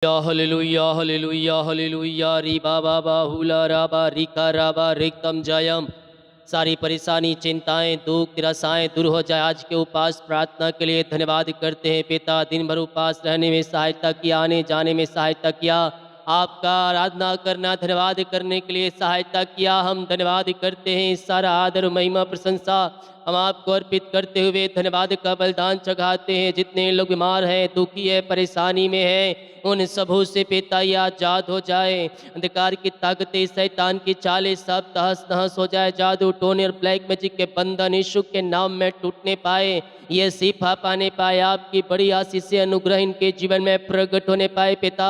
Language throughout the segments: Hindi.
हालेलुया हालेलुया हालेलुया री बाबा बाहुला राबा रिका राबा रिकम जयम। सारी परेशानी चिंताएं दुख निराशाएं दूर हो जाए। आज के उपास प्रार्थना के लिए धन्यवाद करते हैं पिता। दिन भर उपास रहने में सहायता किया, आने जाने में सहायता किया, आपका आराधना करना धन्यवाद करने के लिए सहायता किया। हम धन्यवाद करते हैं। सारा आदर महिमा प्रशंसा हम आपको अर्पित करते हुए धन्यवाद का बलिदान चढ़ाते हैं। जितने लोग बीमार हैं, दुखी है, परेशानी में हैं, उन सबों से पिता ये आजाद हो जाए। अंधकार की ताकतें, शैतान की चालें सब तहस नहस हो जाए। जादू टोने और ब्लैक मैजिक के बंधन यीशु के नाम में टूटने पाए, ये शिफा पाने पाए। आपकी बड़ी आशीष से अनुग्रह इनके जीवन में प्रकट होने पाए पिता।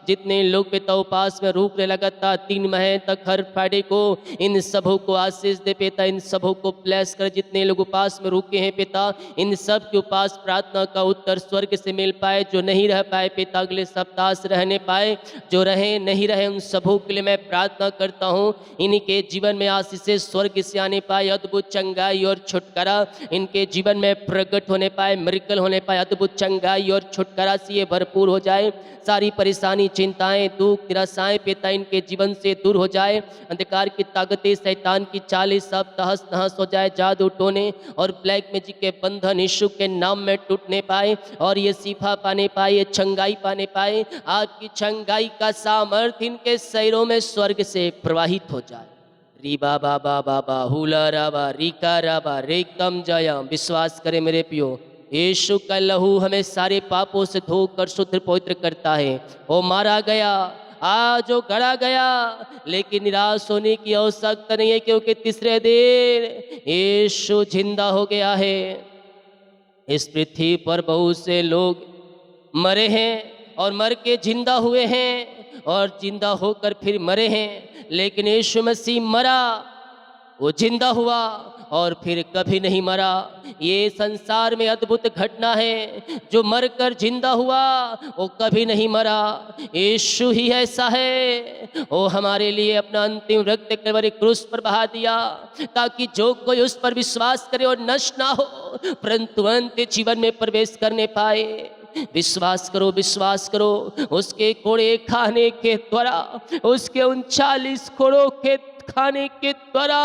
जितने लोग पिता उपास में रुक रहे लगातार 3 महीने तक हर फ्राइडे को, इन सबों को आशीष दे पिता। इन सबों को ब्लेस कर। जितने लोग उपास में रुके हैं पिता, इन सब के उपास प्रार्थना का उत्तर स्वर्ग से मिल पाए। जो नहीं रह पाए पिता, अगले सप्ताह से रहने पाए। जो रहे नहीं रहे, उन सबों के लिए मैं प्रार्थना करता हूँ। इनके जीवन में आशीष स्वर्ग से आने पाए। अद्भुत चंगाई और छुटकारा इनके जीवन में प्रकट होने पाए, मिरेकल होने पाए। अद्भुत चंगाई और छुटकारा से ये भरपूर हो जाए। सारी परेशानी चिंताएं दुख निराशाएं पिता इनके जीवन से दूर हो जाए। अंधकार की ताकतें, शैतान की चालें सब तहस नहस हो जाए। जादू टोने और ब्लैक मैजिक के बंधन यीशु के नाम में टूटने पाए और ये शिफा पाने पाए, ये चंगाई पाने पाए। आपकी चंगाई का सामर्थ्य इनके शरीरों में स्वर्ग से प्रवाहित हो जाए। री बाबा बाबा बाहुला राबा रिका राबा रेकम जया। विश्वास करें मेरे पियो, यीशु का लहू हमें सारे पापों से धोकर शुद्ध पवित्र करता है। वो मारा गया, आज वो गड़ा गया, लेकिन निराश होने की आवश्यकता नहीं है, क्योंकि तीसरे दिन यीशु जिंदा हो गया है। इस पृथ्वी पर बहुत से लोग मरे हैं और मर के जिंदा हुए हैं और जिंदा होकर फिर मरे हैं, लेकिन यीशु मसीह मरा, वो जिंदा हुआ और फिर कभी नहीं मरा। ये संसार में अद्भुत घटना है। जो मरकर जिंदा हुआ वो कभी नहीं मरा। यीशु ही ऐसा है। वो हमारे लिए अपना अंतिम रक्त कलवरी क्रूस पर बहा दिया, ताकि जो कोई उस पर विश्वास करे और नष्ट ना हो, परंतु अंत जीवन में प्रवेश करने पाए। विश्वास करो, विश्वास करो। उसके कोड़े खाने के द्वारा, उसके 39 कोड़ों के खाने के द्वारा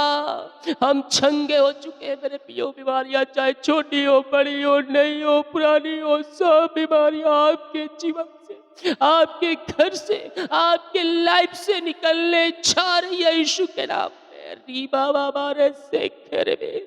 हम छंगे हो चुके हैं मेरे पियो। बीमारियां चाहे छोटी हो, बड़ी हो, नई हो, पुरानी हो, सब बीमारियां आपके जीवन से, आपके घर से, आपके लाइफ से निकलने जा रही है यीशु के नाम में। री बाबा बारे से खेरे में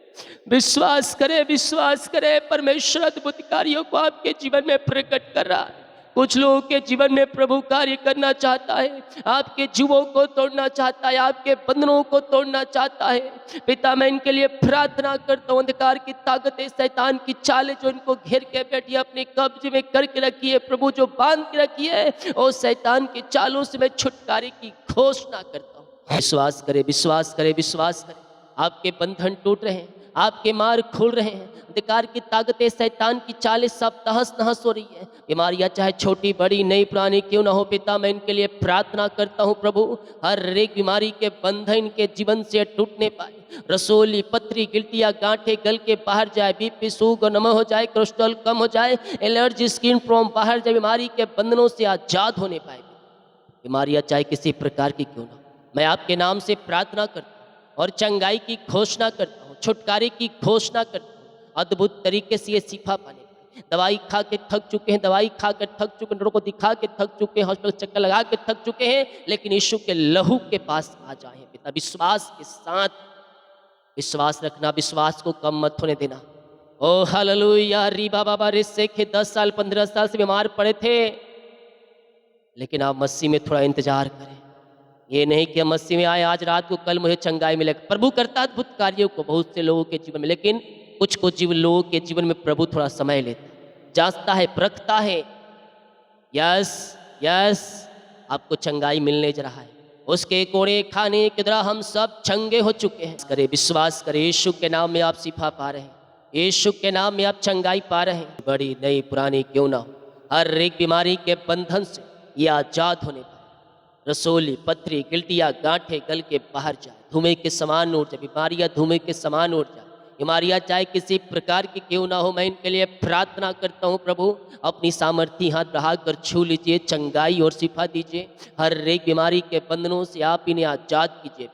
विश्वास करे, विश्वास करे। परमेश्वर अद्भुत कार्यों को आपके जीवन में प्रकट कर रहा है। कुछ लोगों के जीवन में प्रभु कार्य करना चाहता है, आपके जीवों को तोड़ना चाहता है, आपके बंधनों को तोड़ना चाहता है। पिता, मैं इनके लिए प्रार्थना करता हूँ। अंधकार की ताकतें, शैतान की चालें जो इनको घेर के बैठी है, अपने कब्जे में करके रखी है प्रभु, जो बांध के रखी है, और शैतान की चालों से मैं छुटकारे की घोषणा करता हूँ। विश्वास करे, विश्वास करे, विश्वास करे। आपके बंधन टूट रहे हैं, आपके मार्ग खुल रहे हैं। अंधकार की ताकतें, शैतान की चालें सब तहस नहस हो रही है। बीमारियां चाहे छोटी बड़ी नई पुरानी क्यों ना हो पिता, मैं इनके लिए प्रार्थना करता हूँ प्रभु। हर एक बीमारी के बंधन इनके जीवन से टूटने पाए। रसोली, पथरी, गिल्टियाँ, गांठें गल के बाहर जाए, बीपी, शुगर नम हो जाए, कोलेस्ट्रॉल कम हो जाए, एलर्जी, स्किन प्रॉब्लम बाहर जाए, बीमारी के बंधनों से आजाद होने पाए। बीमारियां चाहे किसी प्रकार की क्यों ना, मैं आपके नाम से प्रार्थना करता हूँ और चंगाई की घोषणा करता हूँ, छुटकारे की घोषणा करता हूँ। अद्भुत तरीके से ये शिफा पाने पाए। दवाई खा के थक चुके हैं, दवाई खा कर थक चुके हैं, डॉक्टर को दिखा के थक चुके हैं, हॉस्पिटल चक्कर लगा के थक चुके हैं, लेकिन यीशु के लहू के पास आ जाए पिता। विश्वास के साथ, विश्वास रखना, विश्वास को कम मत होने देना। ओ हालेलुया। री बाबा रिस्से के 10 साल 15 साल से बीमार पड़े थे, लेकिन आप मसीह में थोड़ा इंतजार करें। ये नहीं कि हम मसीह में आए आज रात को, कल मुझे चंगाई मिलेगा। प्रभु करता है अद्भुत कार्यों को बहुत से लोगों के जीवन में, लेकिन कुछ कुछ लोगों के जीवन में प्रभु थोड़ा समय लेता है, जांचता है, परखता है। यस यस, आपको चंगाई मिलने जा रहा है। उसके कोड़े खाने के द्वारा हम सब चंगे हो चुके हैं। करे, विश्वास करें। यीशु के नाम में आप शिफा पा रहे हैं, यीशु के नाम में आप चंगाई पा रहे हैं। बड़ी नई पुरानी क्यों ना हो, हर एक बीमारी के बंधन से ये आजाद होने पाए। रसोली, पथरी, गिल्टियाँ, गांठें गल के बाहर जाए, धुएं के समान उड़ जाए, बीमारियां धुएं के समान उड़ जाए। बीमारियां चाहे किसी प्रकार की क्यों ना हो, मैं इनके लिए प्रार्थना करता हूँ प्रभु। अपनी सामर्थ्य हाथ बढ़ाकर छू लीजिए, चंगाई और शिफा दीजिए। हर एक बीमारी के बंधनों से आप इन्हें आजाद कीजिए।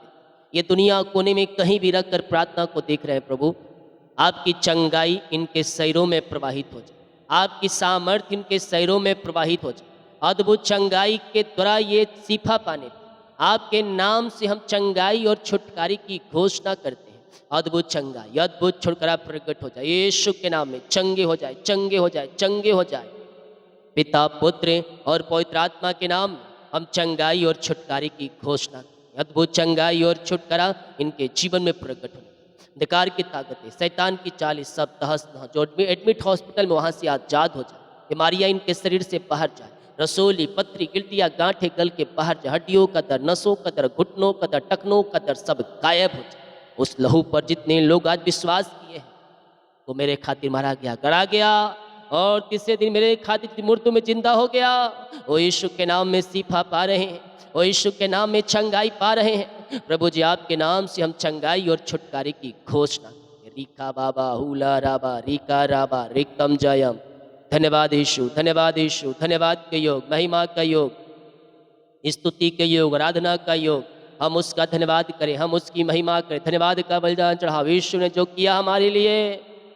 ये दुनिया कोने में कहीं भी रखकर प्रार्थना को देख रहे हैं प्रभु। आपकी चंगाई इनके शरीरों में प्रवाहित हो जाए, आपकी सामर्थ्य इनके शरीरों में प्रवाहित हो जाए। अद्भुत चंगाई के द्वारा ये शिफा पाने, आपके नाम से हम चंगाई और छुटकारे की घोषणा करते हैं। अद्भुत चंगाई, अद्भुत छुटकारा प्रकट हो जाए यीशु के नाम में। चंगे हो जाए, चंगे हो जाए, चंगे हो जाए। पिता, पुत्र और पवित्र आत्मा के नाम में हम चंगाई और छुटकारे की घोषणा करते हैं। अद्भुत चंगाई और छुटकारा इनके जीवन में प्रकट हो। अंधकार की ताकतें, शैतान की चालें सब तहस नहस, जो एडमिट हॉस्पिटल में वहाँ से आजाद हो जाए। बीमारियाँ इनके शरीर से बाहर जाए। रसोली, पथरी, गिल्टियाँ, गांठें गल के बाहर जाए। हड्डियों का दर्द, नसों का दर्द, घुटनों का दर्द, टखनों का दर्द सब गायब हो जाए। उस लहू पर जितने लोग आज विश्वास किए हैं, वो मेरे खातिर मारा गया, गड़ा गया और तीसरे दिन मेरे खातिर मृत्यु में जिंदा हो गया। वो यीशु के नाम में शिफा पा रहे हैं, वो यीशु के नाम में चंगाई पा रहे हैं। प्रभु जी, आपके नाम से हम चंगाई और छुटकारे की घोषणा। रीका बाबा हुला राबा रीका राबा रिकम जयम। धन्यवाद यीशु, धन्यवाद यीशु, धन्यवाद के योग, महिमा का योग, स्तुति के योग, आराधना का योग। हम उसका धन्यवाद करें, हम उसकी महिमा करें, धन्यवाद का बलिदान चढ़ाओ। यीशु ने जो किया हमारे लिए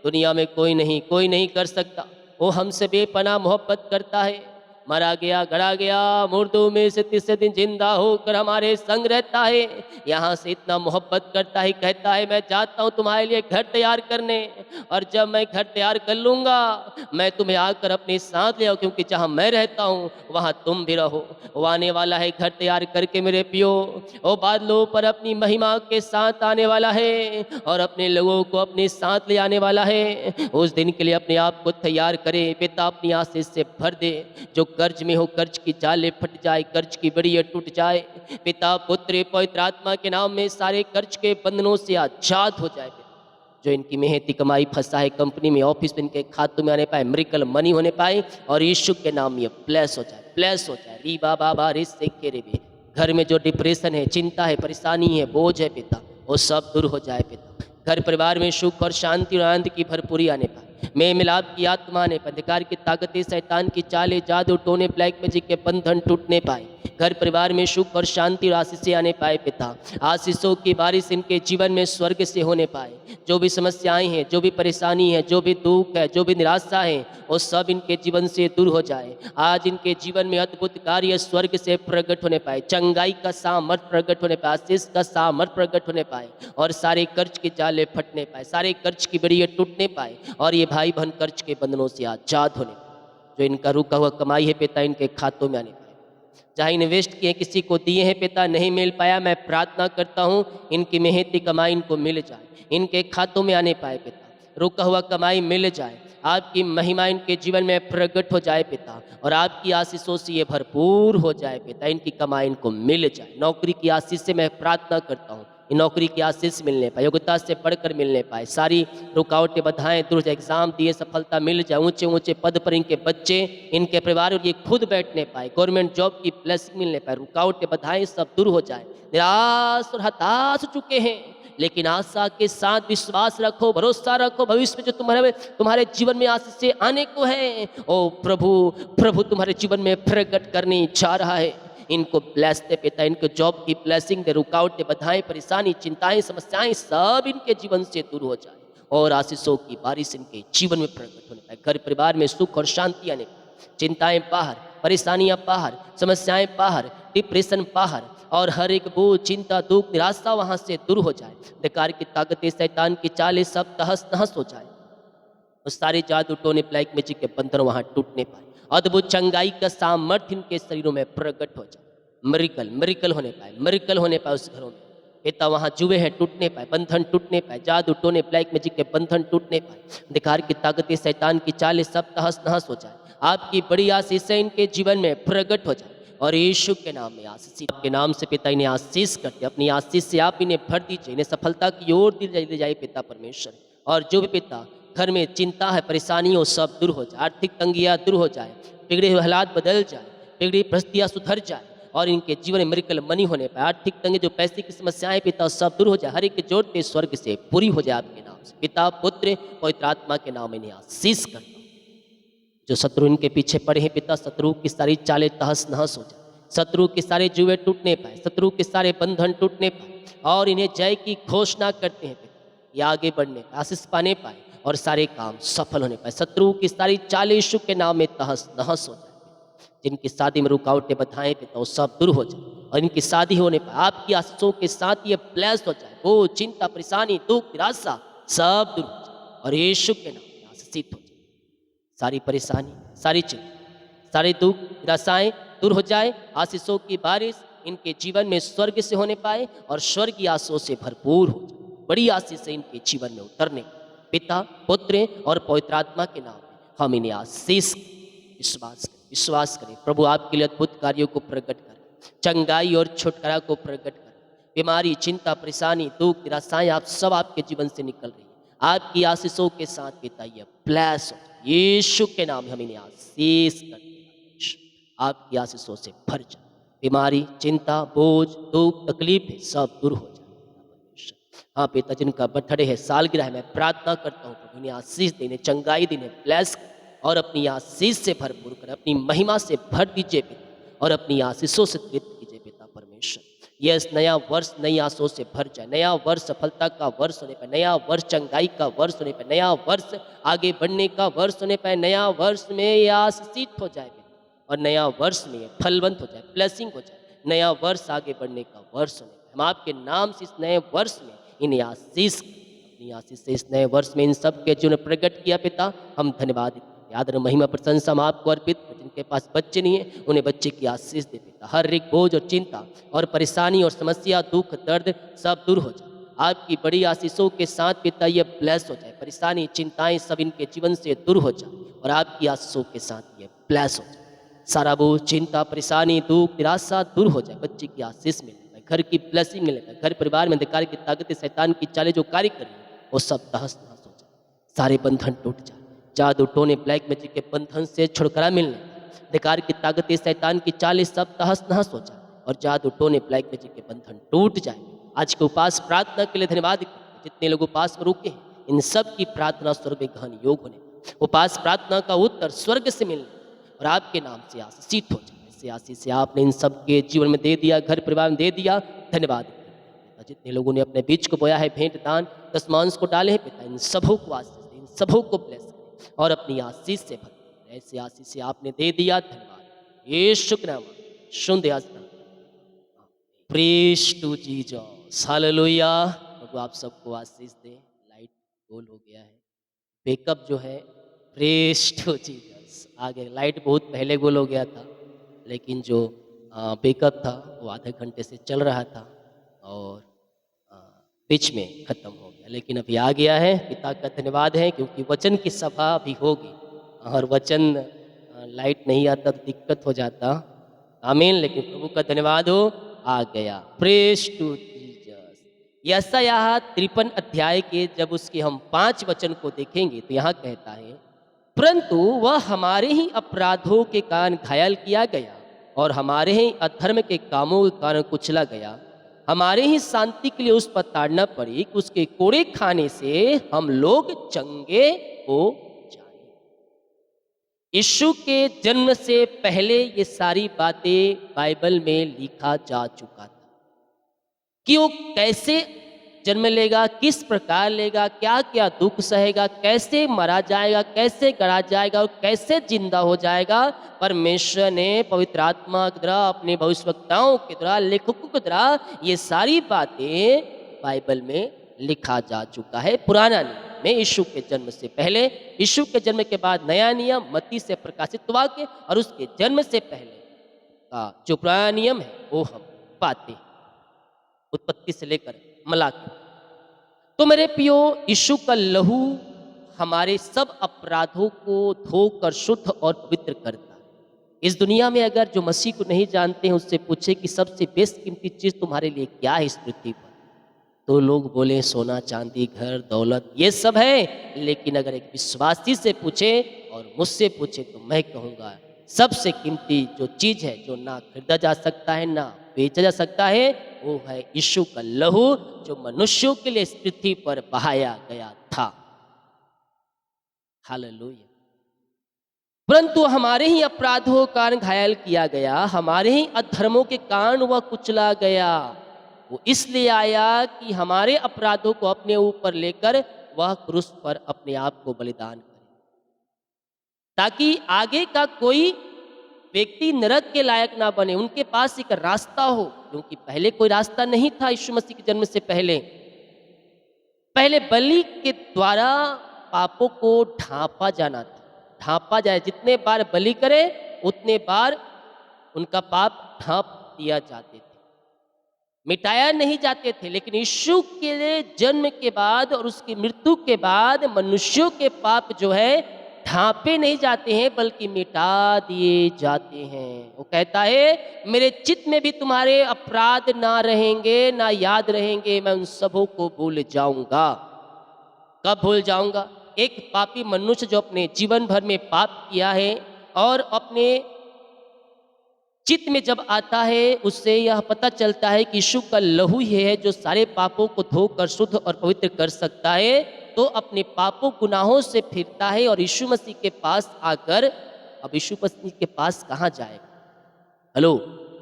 दुनिया में कोई नहीं कर सकता। वो हमसे बेपनाह मोहब्बत करता है। मरा गया, गड़ा गया, मुर्दों में से तीसरे दिन जिंदा होकर हमारे संग रहता है। यहाँ से इतना मोहब्बत करता है, कहता है मैं जाता हूँ तुम्हारे लिए घर तैयार करने, और जब मैं घर तैयार कर लूँगा मैं तुम्हें आकर अपने साथ ले आऊँ, क्योंकि जहाँ मैं रहता हूँ वहाँ तुम भी रहो। वो आने वाला है घर तैयार करके मेरे पियो। वो बादलों पर अपनी महिमा के साथ आने वाला है और अपने लोगों को अपने साथ ले आने वाला है। उस दिन के लिए अपने आप को तैयार करे। पिता अपनी आशीष से भर दे। जो कर्ज में हो, कर्ज की जाले फट जाए, कर्ज की बड़ियाँ टूट जाए। पिता, पुत्र, पवित्र आत्मा के नाम में सारे कर्ज के बंधनों से आजाद हो जाए। जो इनकी मेहनती कमाई फंसा है कंपनी में, ऑफिस में, इनके खातों में आने पाए, मिरेकल मनी होने पाए और यीशु के नाम में ब्लेस हो जाए, ब्लेस हो जाए। री बाबा बारिश से केरे भी घर में जो डिप्रेशन है, चिंता है, परेशानी है, बोझ है पिता, वो सब दूर हो जाए पिता। घर परिवार में सुख और शांति और आनंद की भरपूरी आने पाए। मेल मिलाप की आत्मा ने, अंधकार की ताकतें, शैतान की चालें, जादू टोने, ब्लैक मैजिक के बंधन टूटने पाए। घर परिवार में सुख और शांति और आशीषें आने पाए पिता। आशीषों की बारिश इनके जीवन में स्वर्ग से होने पाए। जो भी समस्याएं हैं, जो भी परेशानी है, जो भी दुख है, जो भी निराशा है, वो सब इनके जीवन से दूर हो जाए। आज इनके जीवन में अद्भुत कार्य स्वर्ग से प्रकट होने पाए। चंगाई का सामर्थ प्रकट होने पाए, आशीष का सामर्थ प्रकट होने पाए और सारे कर्ज के जाले फटने पाए, सारे कर्ज की बड़ियाँ टूटने पाए और ये भाई बहन कर्ज के बंधनों से आजाद होने पाए। जो इनका रुका हुआ कमाई है पिता, इनके खातों में आने पाए। जहाँ इन्वेस्ट किए, किसी को दिए हैं पिता, नहीं मिल पाया, मैं प्रार्थना करता हूँ इनकी मेहनती कमाई इनको मिल जाए, इनके खातों में आने पाए पिता। रुका हुआ कमाई मिल जाए, आपकी महिमा इनके जीवन में प्रकट हो जाए पिता और आपकी आशीषों से ये भरपूर हो जाए पिता। इनकी कमाई इनको मिल जाए। नौकरी की आशीष से मैं प्रार्थना करता हूँ, नौकरी की आशीष मिलने पाए, योग्यता से बढ़कर मिलने पाए, सारी रुकावटें बाधाएं दूर जाए, एग्जाम दिए सफलता मिल जाए, ऊंचे ऊंचे पद पर इनके बच्चे, इनके परिवार और ये खुद बैठने पाए, गवर्नमेंट जॉब की ब्लेसिंग मिलने पाए, रुकावटें बाधाएं सब दूर हो जाए। निराश और हताश हो चुके हैं, लेकिन आशा के साथ विश्वास रखो, भरोसा रखो, भविष्य में जो तुम्हारे जीवन में आशीष से आने को है, ओ प्रभु तुम्हारे जीवन में प्रकट करने जा रहा है। इनको ब्लेस दे पिता, इनको जॉब की ब्लेसिंग दे, रुकावटें बाधाएं, परेशानी, चिंताएं, समस्याएं सब इनके जीवन से दूर हो जाए और आशीषों की बारिश इनके जीवन में प्रकट होने पाए। घर परिवार में सुख और शांति आने पाए, चिंताएं बाहर, परेशानियां बाहर, समस्याएं बाहर, डिप्रेशन बाहर और हर एक बोझ, चिंता, दुख, निराशा वहां से दूर हो जाए। बेकार की ताकतें, शैतान की चालें सब तहस नहस हो जाए। उस सारे जादू टोने, ब्लैक मैजिक के बंधन वहां टूटने पाए। अद्भुत चंगाई का सामर्थ्य इनके शरीरों में प्रकट हो जाए। मिरिकल होने पाए, मिरिकल होने पाए उस घरों में पिता। वहाँ जुए हैं टूटने पाए, बंधन टूटने पाए, जादू टोने, ब्लैक मैजिक के बंधन टूटने पाए, अंधकार की ताकतें, शैतान की चालें सब तहस नहस हो जाए। आपकी बड़ी आशीषें इनके जीवन में प्रकट हो जाए और यीशु के नाम में आशीष, आपके नाम से पिता इन्हें आशीष करते, अपनी आशीष से आप इन्हें भर दीजिए, इन्हें सफलता की ओर ले जाए पिता परमेश्वर। और जो भी पिता घर में चिंता है, परेशानी हो, सब दूर हो जाए, आर्थिक तंगियाँ दूर हो जाए, बिगड़े हुए हालात बदल जाए, बिगड़ी परिस्थितियाँ सुधर जाए और इनके जीवन में मिरेकल मनी होने पाए। आर्थिक तंगी, जो पैसे की समस्याएं पिता सब दूर हो जाए, हर एक जोड़ते स्वर्ग से पूरी हो जाए आपके नाम। नाम से, पिता पुत्र पवित्र आत्मा के नाम में इन्हें आशीष करता हूँ। जो शत्रु इनके पीछे पड़े हैं पिता, शत्रु की सारी चालें तहस नहस हो जाए, शत्रु के सारे जुए टूटने पाए, शत्रु के सारे बंधन टूटने पाए और इन्हें जय की घोषणा करते हैं पिता। ये आगे बढ़ने पाए, आशीष पाने पाए और सारे काम सफल होने पाए। शत्रु की सारी चालें यीशु के नाम में तहस नहस हो जाए। जिनकी शादी में रुकावटें बाधाएं पिता वो सब दूर हो जाए और इनकी शादी होने पाए। आपकी आशीषों के साथ ये ब्लेस हो जाए। वो चिंता परेशानी दुख निराशा सब दूर हो जाए और यीशु के नाम में आशीषित हो जाए। सारी परेशानी सारी चिंता सारे दुख निराशाएं दूर हो जाए। आशीषों की बारिश इनके जीवन में स्वर्ग से होने पाए और स्वर्गीय आशीषों से भरपूर हो जाए। बड़ी आशीष इनके जीवन में उतरने पिता पुत्र और पवित्र आत्मा के नाम में हम इन्हें आशीष विश्वास करें। प्रभु आपके लिए अद्भुत कार्यों को प्रकट करें, चंगाई और छुटकारा को प्रकट करें। बीमारी चिंता परेशानी दुख निराशाएं आप सब आपके जीवन से निकल रही है। आपकी आशीषों के साथ पिता ये ब्लेस हो जाए। यीशु के नाम में हम इन्हें आशीष करते हैं। आपकी आशीषों से भर जाए। बीमारी चिंता बोझ दुख तकलीफ सब दूर हो जाए। हाँ पिता, जिनका बर्थडे है सालगिरह है, मैं प्रार्थना करता हूँ प्रभु इन्हें आशीष देने चंगाई देने ब्लेस और अपनी आशीष से भरपूर कर अपनी महिमा से भर दीजिए पिता और अपनी आशीषों से तृप्त कीजिए पिता परमेश्वर। यस नया वर्ष नई आशीषों से भर जाए। नया वर्ष सफलता का वर्ष होने पर, नया वर्ष चंगाई का वर्ष होने पर, नया वर्ष आगे बढ़ने का वर्ष होने पर, नया वर्ष में यह आशीषित हो जाए पिता और नया वर्ष में फलवंत हो जाए ब्लेसिंग हो जाए। नया वर्ष आगे बढ़ने का वर्ष होने पर हम आपके नाम से इस नए वर्ष में इन्हें आशीष अपनी आशीष से इस नए वर्ष में इन सब के जो प्रकट किया पिता हम धन्यवाद आदर महिमा प्रशंसा हम आपको अर्पित। जिनके पास बच्चे नहीं है उन्हें बच्चे की आशीष दे पिता। हर एक बोझ और चिंता और परेशानी और समस्या दुख दर्द सब दूर हो जाए। आपकी बड़ी आशीषों के साथ पिता ये ब्लेस हो जाए। परेशानी चिंताएं सब इनके जीवन से दूर हो जाए और आपकी आशीषों के साथ ये ब्लेस हो जाए। सारा बोझ चिंता परेशानी दुख निराशा दूर हो जाए। बच्चे की आशीष मिले, घर की ब्लेसिंग मिले, घर परिवार में अंधकार की ताकतें शैतान की चालें जो कार्य कर रही है वो सब तहस नहस हो जाए। सारे बंधन टूट जाए। जादू टोने ब्लैक मैजिक के बंधन से छुटकारा मिलने, अंधकार की ताकतें शैतान की चालें सब तहस नहस हो जाए और जादू टोने ब्लैक मैजिक के बंधन टूट जाए। आज के उपास प्रार्थना के लिए धन्यवाद। जितने लोग उपास में रुके हैं इन सब की प्रार्थना स्वर्ग में गहन योग होने, उपास प्रार्थना का उत्तर स्वर्ग से मिलने और आपके नाम से आशीषित हो जाए। ऐसे आशीष आपने इन सब के जीवन में दे दिया, घर परिवार में दे दिया, धन्यवाद। जितने लोगों ने अपने बीच को बोया है भेंट दान दशमांश को डाले हैं पिता इन सबों को आशीष दे, इन सबों को ब्लेस और अपनी आशीष से भर। ऐसे आशीष से आपने दे दिया, धन्यवाद। यीशु के नाम शुद्ध आस्था प्रेज टू जीसस हालेलुया। प्रभु आप सबको आशीष दे। लाइट गोल हो गया है, बैकअप जो है प्रेज टू जीसस आ गया। लाइट बहुत पहले गोल हो गया था लेकिन जो बैकअप था वो आधे घंटे से चल रहा था और बीच में ख़त्म हो गया, लेकिन अभी आ गया है। पिता का धन्यवाद है क्योंकि वचन की सभा भी होगी और वचन लाइट नहीं आता तो दिक्कत हो जाता। आमीन। लेकिन प्रभु का धन्यवाद हो आ गया। Praise to Jesus. यशायाह 53 अध्याय के जब उसके हम 5 वचन को देखेंगे तो यहाँ कहता है, परंतु वह हमारे ही अपराधों के कारण घायल किया गया और हमारे ही अधर्म के कामों के कारण कुचला गया। हमारे ही शांति के लिए उस पर ताड़ना पड़ी कि उसके कोड़े खाने से हम लोग चंगे हो जाए। यीशु के जन्म से पहले ये सारी बातें बाइबल में लिखा जा चुका था कि वो कैसे जन्म लेगा, किस प्रकार लेगा, क्या क्या दुख सहेगा, कैसे मरा जाएगा, कैसे गड़ा जाएगा और कैसे जिंदा हो जाएगा। परमेश्वर ने पवित्र आत्मा के द्वारा अपने भविष्यवक्ताओं के द्वारा लेखकों के द्वारा ये सारी बातें बाइबल में लिखा जा चुका है। पुराना नियम में यीशु के जन्म से पहले, यीशु के जन्म के बाद नया नियम मत्ती से प्रकाशित हुआ के और उसके जन्म से पहले का जो पुराना नियम है वो हम पाते उत्पत्ति से लेकर मलाकी। तो मेरे प्रियो, यीशु का लहू हमारे सब अपराधों को धोकर शुद्ध और पवित्र करता है। इस दुनिया में अगर जो मसीह को नहीं जानते हैं उससे पूछे कि सबसे बेस्ट कीमती चीज तुम्हारे लिए क्या है इस पृथ्वी पर, तो लोग बोले सोना चांदी घर दौलत ये सब है। लेकिन अगर एक विश्वासी से पूछे और मुझसे पूछे तो मैं कहूँगा सबसे कीमती जो चीज है जो ना खरीदा जा सकता है ना बेचा जा सकता है वो है यीशु का लहू जो मनुष्यों के लिए इस पृथ्वी पर बहाया गया था। हालेलुया। परंतु हमारे ही अपराधों के कारण घायल किया गया, हमारे ही अधर्मों के कारण वह कुचला गया। वो इसलिए आया कि हमारे अपराधों को अपने ऊपर लेकर वह क्रूस पर अपने आप को बलिदान करे, ताकि आगे का कोई व्यक्ति नरक के लायक ना बने, उनके पास एक रास्ता हो। क्योंकि पहले कोई रास्ता नहीं था। यीशु मसीह के जन्म से पहले पहले बलि के द्वारा पापों को ढांपा जाना था। ढांपा जाए, जितने बार बलि करे उतने बार उनका पाप ढांप दिया जाते थे, मिटाया नहीं जाते थे। लेकिन यीशु के जन्म के बाद और उसकी मृत्यु के बाद मनुष्यों के पाप जो है ढांपे नहीं जाते हैं, बल्कि मिटा दिए जाते हैं। वो कहता है, मेरे चित्त में भी तुम्हारे अपराध ना रहेंगे, ना याद रहेंगे, मैं उन सबों को भूल जाऊंगा। कब भूल जाऊंगा? एक पापी मनुष्य जो अपने जीवन भर में पाप किया है और अपने चित्त में जब आता है, उससे यह पता चलता है कि यीशु का लहू ही है जो सारे पापों को धोकर शुद्ध और पवित्र कर सकता है। तो अपने पापों गुनाहों से फिरता है और यीशु मसीह के पास आकर, अब यीशु मसीह के पास कहाँ जाएगा? हेलो,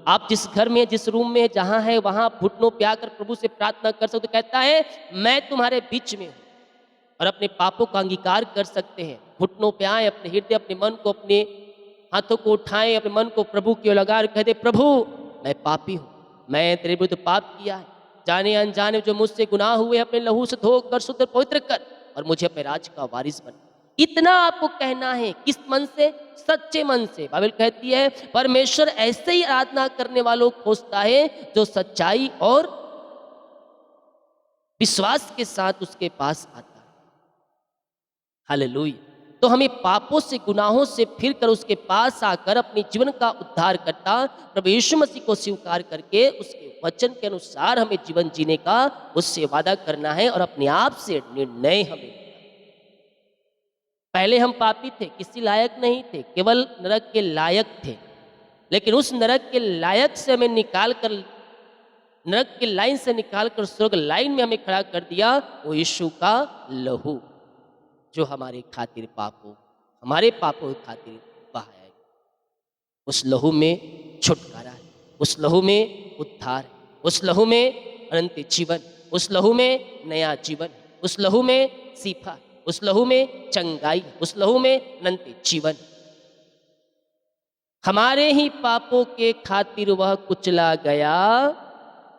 आप जिस घर में, जिस रूम में जहाँ है वहाँ घुटनों पे आकर प्रभु से प्रार्थना कर सकते। कहता है, मैं तुम्हारे बीच में हूँ, और अपने पापों का अंगीकार कर सकते हैं। घुटनों पे आए, अपने हृदय, अपने मन को, अपने हाथों को उठाएं, अपने मन को प्रभु की ओर लगा कह दे, प्रभु मैं पापी हूँ, मैं तेरे विरुद्ध पाप किया है, जाने अनजाने जो मुझसे गुनाह हुए अपने लहू से धोकर शुद्ध पवित्र कर और मुझे अपने राज का वारिस बना। इतना आपको कहना है। किस मन से? सच्चे मन से। बाइबल कहती है, परमेश्वर ऐसे ही आराधना करने वालों को खोजता है जो सच्चाई और विश्वास के साथ उसके पास आता है। हालेलुया। तो हमें पापों से, गुनाहों से फिर कर उसके पास आकर अपने जीवन का उद्धार करता प्रभु यीशु मसीह को स्वीकार करके उसके वचन के अनुसार हमें जीवन जीने का उससे वादा करना है और अपने आप से निर्णय हमें लेना है। पहले हम पापी थे, किसी लायक नहीं थे, केवल नरक के लायक थे। लेकिन उस नरक के लायक से हमें निकाल कर, नरक की लाइन से निकाल कर स्वर्ग लाइन में हमें खड़ा कर दिया वो यीशु का लहू, जो हमारे खातिर पापों, हमारे पापों की खातिर बहाया गया। उस लहू में छुटकारा है, उस लहू में उद्धार है, उस लहू में अनंत जीवन, उस लहू में नया जीवन है, उस लहू में सीफा, उस लहू में चंगाई, उस लहू में अनंत जीवन। हमारे ही पापों के खातिर वह कुचला गया,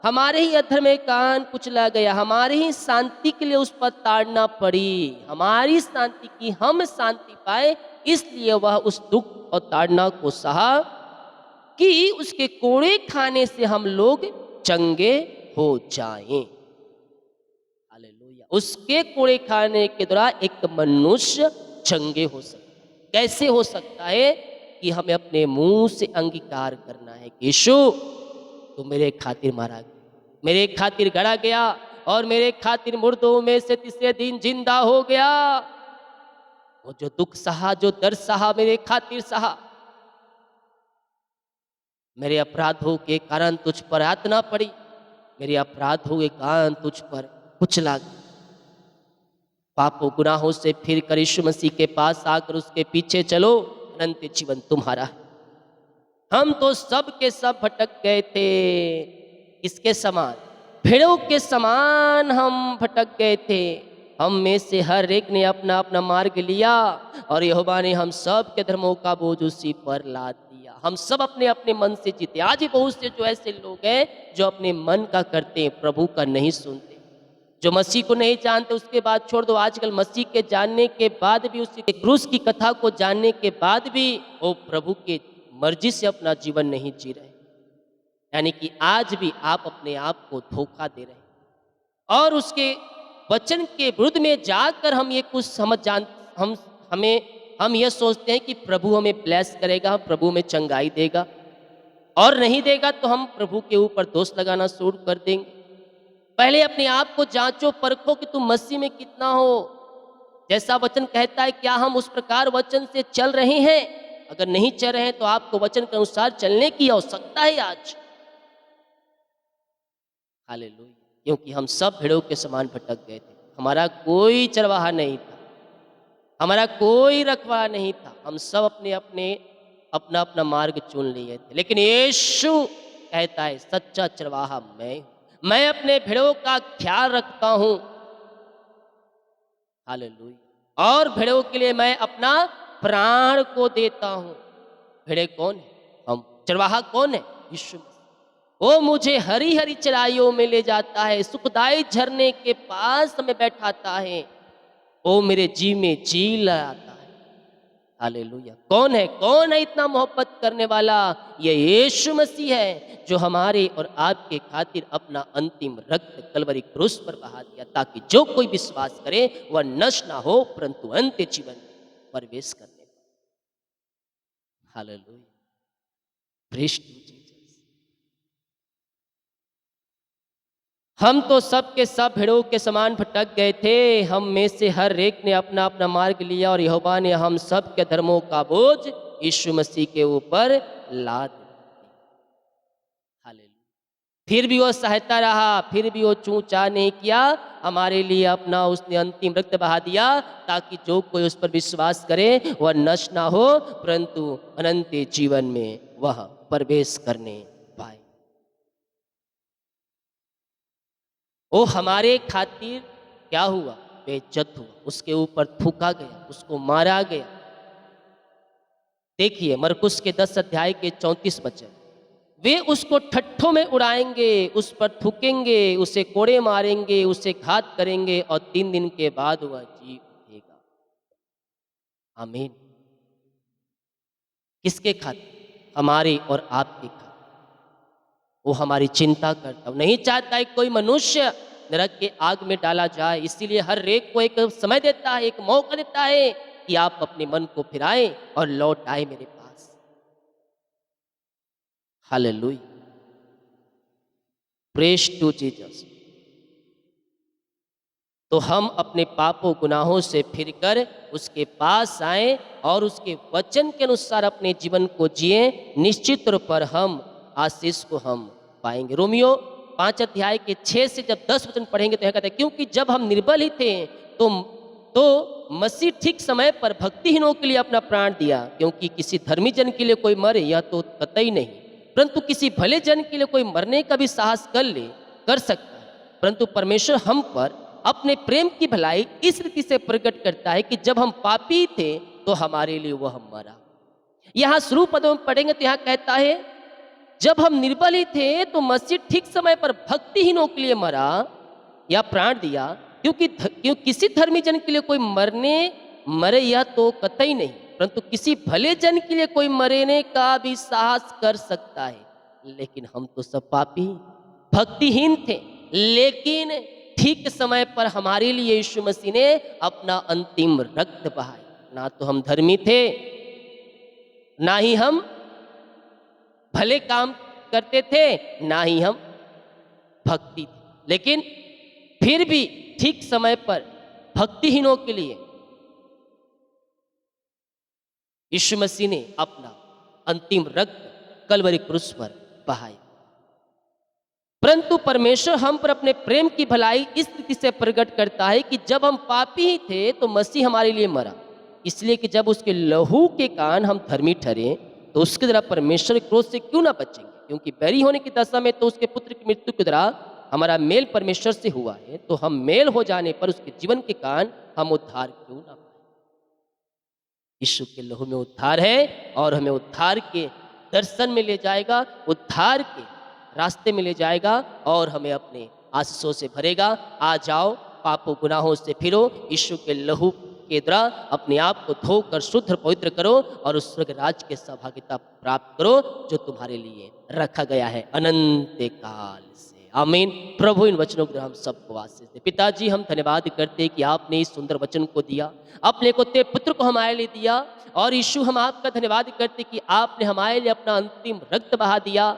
हमारे ही अधर्म में कान कुचला गया, हमारे ही शांति के लिए उस पर ताड़ना पड़ी, हमारी शांति की हम शांति पाए, इसलिए वह उस दुख और ताड़ना को सहा कि उसके कोड़े खाने से हम लोग चंगे हो जाएं। हालेलुया। उसके कोड़े खाने के द्वारा एक मनुष्य चंगे हो सकता है। कैसे हो सकता है? कि हमें अपने मुंह से अंगीकार करना है कि यीशु तो मेरे खातिर मारा गया, मेरे खातिर गड़ा गया और मेरे खातिर मुर्दों में से तीसरे दिन जिंदा हो गया। वो जो दुख सहा, जो दर्द सहा, मेरे खातिर सहा। मेरे अपराधों के कारण तुझ पर यातना पड़ी, मेरे अपराधों के कारण तुझ पर कुचला गया। पापों गुनाहों से फिर कर यीशु मसीह के पास आकर उसके पीछे चलो, अनंत जीवन तुम्हारा है। हम तो सब के सब भटक गए थे, किसके समान? भेड़ों के समान हम भटक गए थे। हम में से हर एक ने अपना अपना मार्ग लिया और यहोवा ने हम सब के धर्मों का बोझ उसी पर लाद दिया। हम सब अपने अपने मन से जीते। आज भी बहुत से जो ऐसे लोग हैं जो अपने मन का करते हैं, प्रभु का नहीं सुनते। जो मसीह को नहीं जानते उसके बाद छोड़ दो, आजकल मसीह के जानने के बाद भी, उसी के क्रूस की कथा को जानने के बाद भी वो प्रभु के मर्जी से अपना जीवन नहीं जी रहे। यानी कि आज भी आप अपने आप को धोखा दे रहे हैं और उसके वचन के विरुद्ध में जाकर हम ये कुछ समझ जान हम ये सोचते हैं कि प्रभु हमें ब्लेस करेगा, प्रभु में चंगाई देगा, और नहीं देगा तो हम प्रभु के ऊपर दोष लगाना शुरू कर देंगे। पहले अपने आप को जांचो, परखो कि तुम मसीह में कितना हो। जैसा वचन कहता है, क्या हम उस प्रकार वचन से चल रहे हैं? अगर नहीं चल रहे हैं तो आपको वचन के अनुसार चलने की आवश्यकता है आज। हालेलुया। क्योंकि हम सब भेड़ों के समान भटक गए थे, हमारा कोई चरवाहा नहीं था, हमारा कोई रखवाला नहीं था, हम सब अपने अपने अपना अपना मार्ग चुन लिए थे। लेकिन यीशु कहता है सच्चा चरवाहा मैं हूं, मैं अपने भेड़ों का ख्याल रखता हूं। हालेलुया। और भेड़ों के लिए मैं अपना प्राण को देता हूं। भेड़े कौन है? हम। चरवाहा कौन है? यीशु मसीह। वो मुझे हरी हरी चराइयों में ले जाता है, सुखदाई झरने के पास हमें बैठाता है, वो मेरे जी में जी लाता है। हालेलुया। कौन है? कौन है इतना मोहब्बत करने वाला? ये यीशु मसीह है, जो हमारे और आपके खातिर अपना अंतिम रक्त कलवरी क्रूस पर बहा दिया, ताकि जो कोई विश्वास करे वह नष्ट ना हो, परंतु अंत्य जीवन में प्रवेश करने पाए। हालेलुया। Praise to Jesus. हम तो सब के सब भेड़ों के समान भटक गए थे, हम में से हर एक ने अपना अपना मार्ग लिया, और यहोवा ने हम सब के धर्मों का बोझ यीशु मसीह के ऊपर लाद दिया। हालेलुया। फिर भी वो सहता रहा, फिर भी वो चूचा नहीं किया, हमारे लिए अपना उसने अंतिम रक्त बहा दिया, ताकि जो कोई उस पर विश्वास करे वह नष्ट ना हो, परंतु अनंत जीवन में वह प्रवेश करने पाए। वो हमारे खातिर क्या हुआ? बेइज्जत हुआ, उसके ऊपर थूका गया, उसको मारा गया। देखिए मरकुस के 10 अध्याय के 34 वचन, वे उसको ठट्ठों में उड़ाएंगे, उस पर थूकेंगे, उसे कोड़े मारेंगे, उसे घात करेंगे, और 3 दिन के बाद वह जी उठेगा। आमीन। किसके खातिर? हमारे और आपके खातिर। वो हमारी चिंता करता, वो नहीं चाहता है कोई मनुष्य नरक के आग में डाला जाए, इसीलिए हर एक को एक समय देता है, एक मौका देता है कि आप अपने मन को फिराएं और लौट आए मेरे पास। हालेलुया। Praise to Jesus. तो हम अपने पापों गुनाहों से फिरकर उसके पास आए और उसके वचन के अनुसार अपने जीवन को जिए, निश्चित तौर पर हम आशीष को हम पाएंगे। रोमियो 5 अध्याय के 6 से जब 10 वचन पढ़ेंगे तो यह कहते हैं, क्योंकि जब हम निर्बल ही थे तो मसीह ठीक समय पर भक्तिहीनों के लिए अपना प्राण दिया, क्योंकि किसी धर्मी जन के लिए कोई मरे यह तो कतई नहीं, परंतु किसी भले जन के लिए कोई मरने का भी साहस कर सकता है। परंतु परमेश्वर हम पर अपने प्रेम की भलाई इस रीति से प्रकट करता है कि जब हम पापी थे तो हमारे लिए वह मरा। यहाँ शुरू पदों में पढ़ेंगे तो यहाँ कहता है, जब हम निर्बल ही थे तो मसीह ठीक समय पर भक्तिहीनों के लिए मरा या प्राण दिया, क्यों किसी धर्मी जन के लिए कोई मरे यह तो कतई नहीं, परंतु किसी भले जन के लिए कोई मरने का भी साहस कर सकता है। लेकिन हम तो सब पापी भक्तिहीन थे, लेकिन ठीक समय पर हमारे लिए यीशु मसीह ने अपना अंतिम रक्त बहाया। ना तो हम धर्मी थे, ना ही हम भले काम करते थे, ना ही हम भक्ति थे, लेकिन फिर भी ठीक समय पर भक्तिहीनों के लिए यीशु मसीह ने अपना अंतिम रक्त कलवरी क्रूस पर बहाया। परंतु परमेश्वर हम पर अपने प्रेम की भलाई इस रीति से प्रकट करता है कि जब हम पापी ही थे तो मसीह हमारे लिए मरा, इसलिए कि जब उसके लहू के कारण हम धर्मी ठहरे तो उसके द्वारा परमेश्वर क्रोध से क्यों ना बचेंगे, क्योंकि बैरी होने की दशा में तो उसके पुत्र की मृत्यु के द्वारा हमारा मेल परमेश्वर से हुआ है, तो हम मेल हो जाने पर उसके जीवन के कारण हम उद्धार क्यों ना पाए। यीशु के लहू में उद्धार है और हमें उद्धार के दर्शन में ले जाएगा, उद्धार के रास्ते में ले जाएगा और हमें अपने आशीषों से भरेगा। आ जाओ, पापों गुनाहों से फिरो, यीशु के लहू के द्वारा अपने आप को धोकर शुद्ध पवित्र करो और उस स्वर्ग राज के सहभागिता प्राप्त करो जो तुम्हारे लिए रखा गया है अनंत काल से। आमीन। प्रभु इन वचनों को हम सबको आशीष दे। पिताजी, हम धन्यवाद करते कि आपने इस सुंदर वचन को दिया, अपने को ते पुत्र को हमारे लिए दिया, और यीशु हम आपका धन्यवाद करते कि आपने हमारे लिए अपना अंतिम रक्त बहा दिया,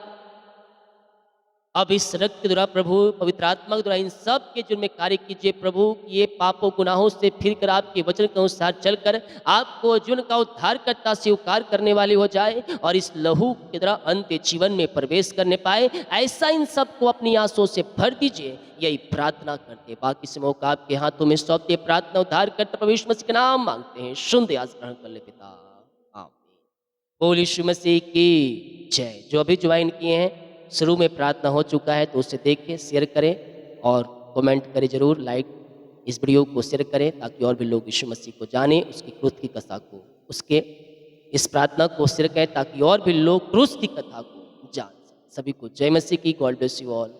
अब इस रक्त के द्वारा प्रभु पवित्र आत्मा के द्वारा इन सब के जुर्म में कार्य कीजिए प्रभु कि ये पापों गुनाहों से फिर कर आपके वचन के अनुसार चलकर आपको जीवन का उद्धारकर्ता स्वीकार करने वाली हो जाए और इस लहू के द्वारा अंत्य जीवन में प्रवेश करने पाए। ऐसा इन सबको अपनी आंसों से भर दीजिए, यही प्रार्थना करते। बाकी से मौका आपके हाथों में सौंपते, प्रार्थना उद्धार करते प्रभु यीशु मसीह के नाम मांगते हैं। शुद्ध आज ग्रहण कर ले पिता, आमीन। बोल यीशु मसीह की जय। जो अभी ज्वाइन किए हैं, शुरू में प्रार्थना हो चुका है तो उसे देखें, शेयर करें और कमेंट करें जरूर। लाइक इस वीडियो को शेयर करें ताकि और भी लोग यीशु मसीह को जानें, उसकी क्रूस की कथा को, उसके इस प्रार्थना को शेयर करें ताकि और भी लोग क्रूस की कथा को जान सकें। सभी को जय मसीह की। God bless you all.